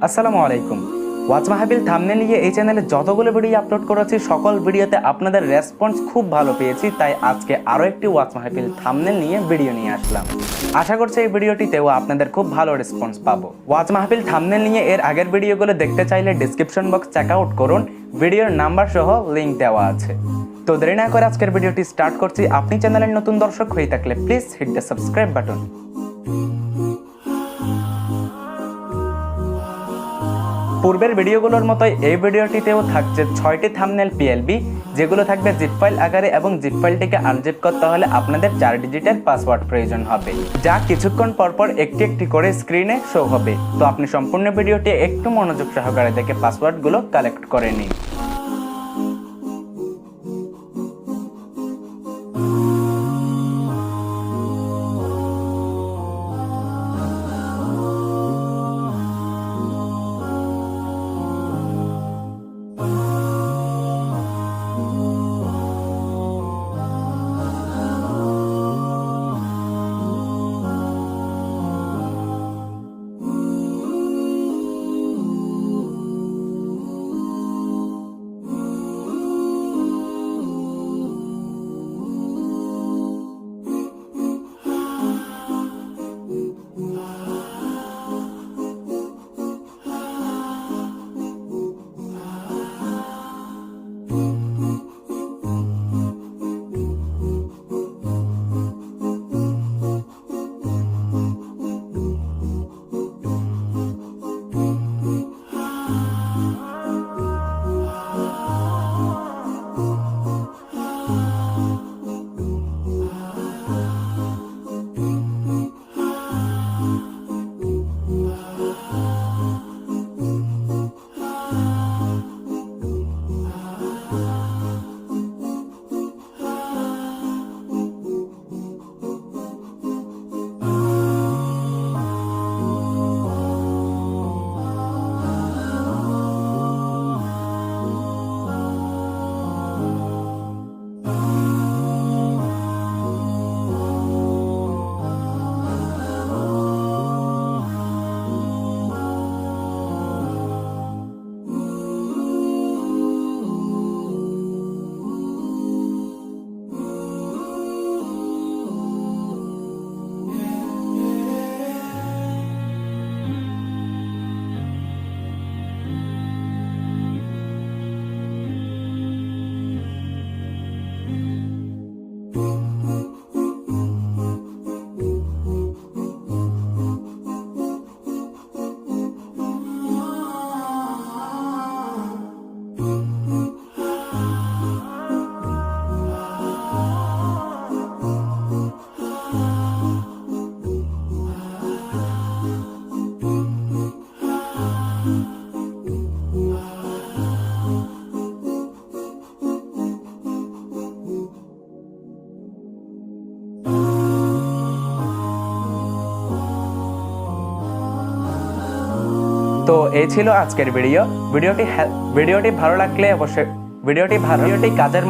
আসসালামু আলাইকুম। ওয়াচ মাহফিল থাম্বনেল নিয়ে এই চ্যানেলে যতগুলো ভিডিও আপলোড করেছি সকল ভিডিওতে আপনাদের রেসপন্স খুব ভালো পেয়েছি, তাই আজকে আরও একটি ওয়াচ মাহফিল থাম্বনেল নিয়ে ভিডিও নিয়ে আসলাম। আশা করছি এই ভিডিওটিতেও আপনাদের খুব ভালো রেসপন্স পাবো। ওয়াচ মাহফিল থাম্বনেল নিয়ে এর আগের ভিডিওগুলো দেখতে চাইলে ডিসক্রিপশন বক্স চেক আউট করুন, ভিডিওর নাম্বার সহ লিঙ্ক দেওয়া আছে। তো দেরি না করে আজকের ভিডিওটি স্টার্ট করছি। আপনি চ্যানেলের নতুন দর্শক হয়ে থাকলে please hit the subscribe button. পূর্বের ভিডিওগুলোর মতোই এই ভিডিওটিতেও থাকছে 6টি থাম্বনেল পিএলবি, যেগুলো থাকবে জিপ ফাইল আকারে, এবং জিপ ফাইলটিকে আনজিপ করতে হলে আপনাদের 4 ডিজিটের পাসওয়ার্ড প্রয়োজন হবে, যা কিছুক্ষণ পরপর একটি একটি করে স্ক্রিনে শো হবে। তো আপনি সম্পূর্ণ ভিডিওটি একটু মনোযোগ সহকারে দেখে পাসওয়ার্ডগুলো কালেক্ট করে নিন। তো এই ছিল আজকের ভিডিওটি ভালো লাগলে অবশ্যই ভিডিওটি কাজের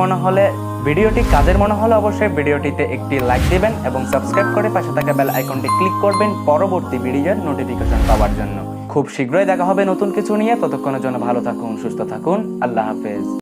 মনে হলে অবশ্যই ভিডিওটিতে একটি লাইক দিবেন এবং সাবস্ক্রাইব করে পাশে থাকা বেল আইকনটি ক্লিক করবেন পরবর্তী ভিডিওর নোটিফিকেশন পাওয়ার জন্য। খুব শীঘ্রই দেখা হবে নতুন কিছু নিয়ে। ততক্ষণের জন্য ভালো থাকুন, সুস্থ থাকুন। আল্লাহ হাফেজ।